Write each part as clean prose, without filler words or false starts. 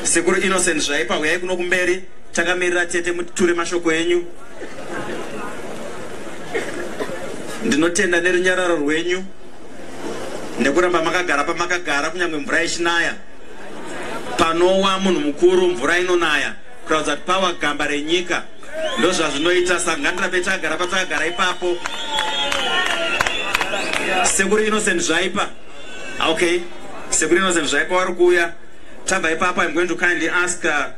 Sekuru Innocent Zvaipa uyai kuno kumberi takamirira tete muture mashoko enyu. Ndinotenda nerunyararo rwenyu nekuramba makagara pamakagara kunyange mvura ichinaya. Panowa munhu mukuru mvura inonaya kuratidza kuti pawa gamba renyika ndozvazvinoita saka ngatirambe takagara patakagara ipapo. Sekuru Innocent Zvaipa. Okay. Sekuru Innocent Zvaipa wari kuuya. Tabva ipapo, I'm going to kindly ask a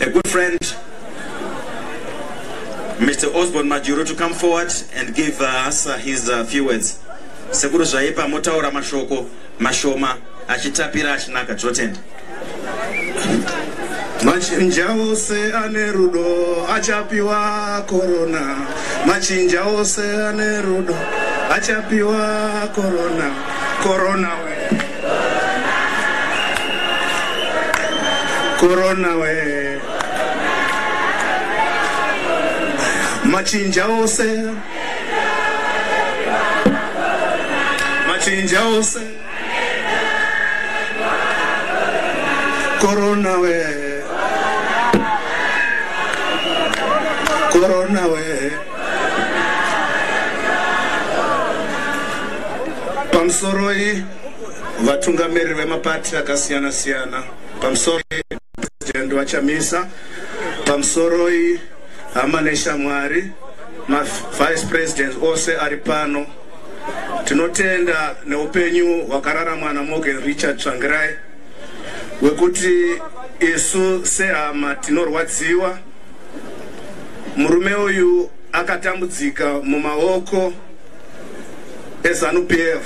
good friend, Mr. Osborne Majuro, to come forward and give us his few words. Sekuru Zvaipa motaura mashoko mashoma achitapira achinaka totenda. Machinja ose ane rudo achapiwa corona. Machinja ose ane rudo achapiwa corona. Corona we. Corona we. Machinja ose. Machinja ose. Corona we. Corona we. Pamsoroi vatungamiriri vemapati akasiyana siyana. Pamsoroi president wachamisa. Pamsoroi Amanesha Mwari, vice president ose aripano. Tinotenda neupenyu hwakararamwa naMorgan Richard Tsvangirai wekuti isu sehama tinorwadziwa. Murume uyu akatambudzika mumaoko eZANU-PF.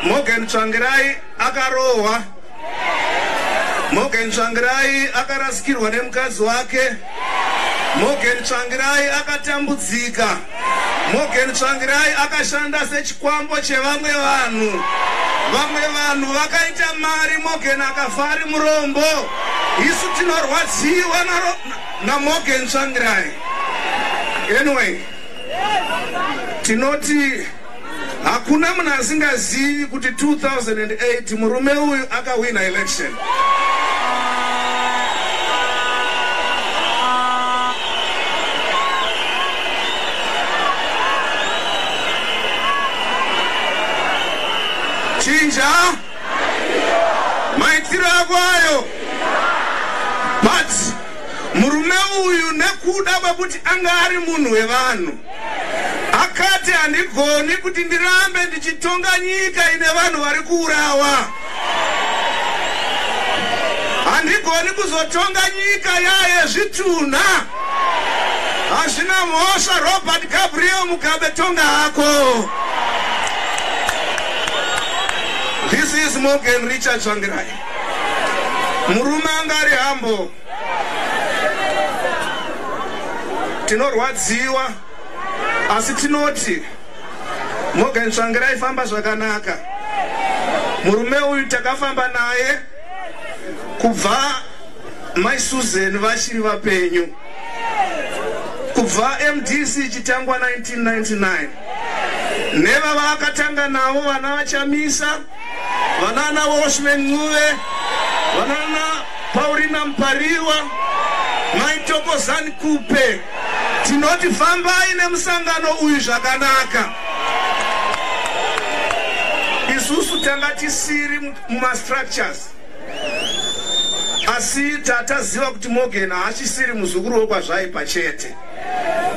Morgan Tsvangirai akarohwa. Morgan Tsvangirai akarasikirwa nemukadzi wake. Morgan Tsvangirai akatambudzika. Morgan Tsvangirai akashanda sechikwambo chevamwe vanhu. Vamwe vanhu vakaita mari, Morgan akafa ari murombo. Isu tinorwadziwa na Morgan Tsvangirai. Anyway, tinoti hakuna munhu asingazivi kuti 2008 murume uyu akawina election. Chinja maitiro akwayo. But murume uyu nekuda kwekuti anga ari munhu wevanhu akati handigoni kuti ndirambe ndichitonga nyika ine vanhu vari kuurawa. Handigoni kuzotonga nyika yaye zvitunha. Hazvina mhosva, Robert Gabriel Mugabe tonga hako. This is Morgan Richard Tsvangirai. Murume anga ari hambo. Tinorwadziwa. Asi tinoti Morgan Tsvangirai famba zvakanaka. Murume uyu takafamba naye kubva Mai Susan vachiri vapenyu. Kubva MDC chitangwa 1999. Neva vakatanga navo vana vachamisa, vanana Washman Nguve, vanana Paulina Mpariwa, Mai Thokozani Kupe. Tinoti fambai nemusangano uyu zvakanaka. Isusu tanga tisiri muma structures. Asi tataziva kuti Morgan haachisiri muzukuru wekwazvaipa chete.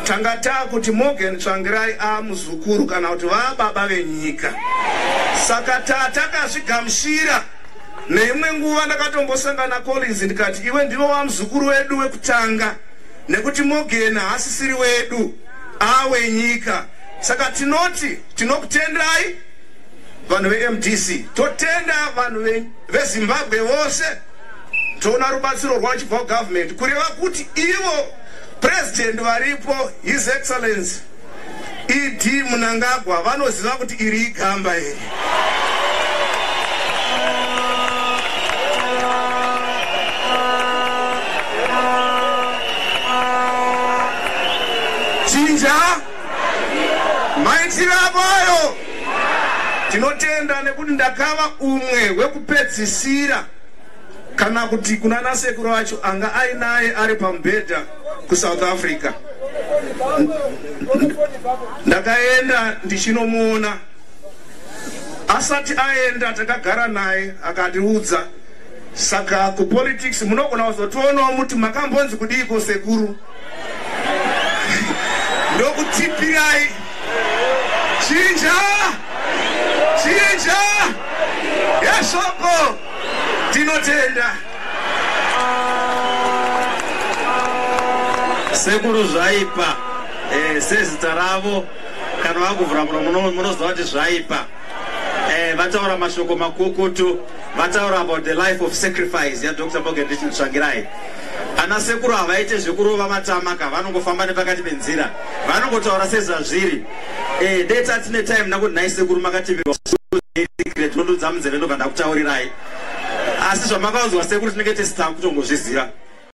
Tanga takuti Morgan Tsvangirai muzukuru kana kuti vababa venyika. Saka takazvigamuchira. Neimwe nguva ndakatombosangana Collins ndikati iwe ndiwe wamuzukuru wedu wekutanga. Nekuti Morgan haasisiri wedu, wenyika. Saka tinoti tinokutendai vanhu veMDC, totenda vanhu veZimbabwe vose. Toona rubatsiro rwachibva kugovernment kureva kuti ivo president varipo His Excellency ED Mnangagwa vanoziva kuti iri igamba iri. maitiro akoyo tinotenda nekuti ndakava umwe wekupedzisira kana kuti kuna nasekuru wacho anga ainaye ari pambedha kuSouth Africa. Ndakaenda ndichinomuona, asati aenda takagara naye akatiudza, saka kupolitics munogona kuzotoonawo muti makambonzi kudiko sekuru ndokutipirai chinja yeshoko tinotenda sekuru zvaipa sezita ravo kana vakuvhura muromo munoziva kuti zvaipa. Vataura mashoko makukutu, vataura about the life of sacrifice yaDr. Mogendichi Tsvangirai. Ana sekuru havaite zvekurova matamaka, vanongofamba nepakati penzira, vanongotaura sezvazviri. Dei tatine time nakuti nhai sekuru makativirwa ndodudza munzeve ndobva ndakutaurirai, asi zvamakauzwa sekuru tinenge tisina kutongozviziva.